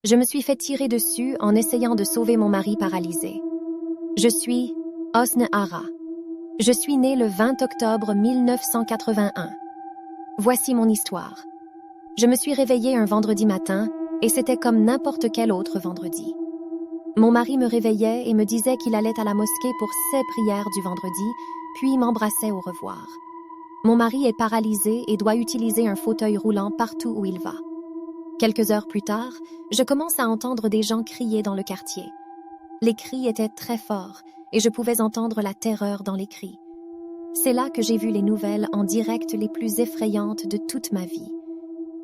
Je me suis fait tirer dessus en essayant de sauver mon mari paralysé. Je suis Hosne Ara. Je suis née le 20 octobre 1981. Voici mon histoire. Je me suis réveillée un vendredi matin et c'était comme n'importe quel autre vendredi. Mon mari me réveillait et me disait qu'il allait à la mosquée pour ses prières du vendredi, puis m'embrassait au revoir. Mon mari est paralysé et doit utiliser un fauteuil roulant partout où il va. Quelques heures plus tard, je commence à entendre des gens crier dans le quartier. Les cris étaient très forts et je pouvais entendre la terreur dans les cris. C'est là que j'ai vu les nouvelles en direct les plus effrayantes de toute ma vie.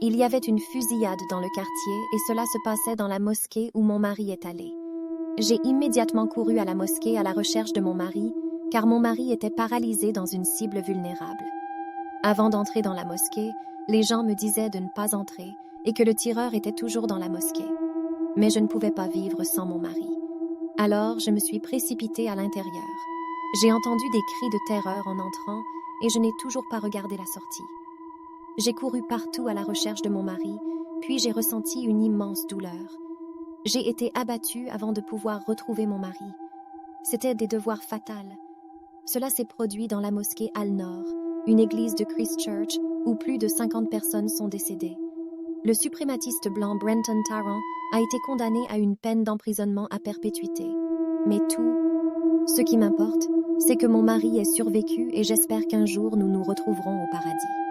Il y avait une fusillade dans le quartier et cela se passait dans la mosquée où mon mari est allé. J'ai immédiatement couru à la mosquée à la recherche de mon mari, car mon mari était paralysé dans une cible vulnérable. Avant d'entrer dans la mosquée, les gens me disaient de ne pas entrer et que le tireur était toujours dans la mosquée. Mais je ne pouvais pas vivre sans mon mari. Alors, je me suis précipitée à l'intérieur. J'ai entendu des cris de terreur en entrant et je n'ai toujours pas regardé la sortie. J'ai couru partout à la recherche de mon mari, puis j'ai ressenti une immense douleur. J'ai été abattue avant de pouvoir retrouver mon mari. C'était des devoirs fatals. Cela s'est produit dans la mosquée Al-Noor, une église de Christchurch où plus de 50 personnes sont décédées. Le suprématiste blanc Brenton Tarrant a été condamné à une peine d'emprisonnement à perpétuité. Mais tout, ce qui m'importe, c'est que mon mari ait survécu et j'espère qu'un jour nous nous retrouverons au paradis.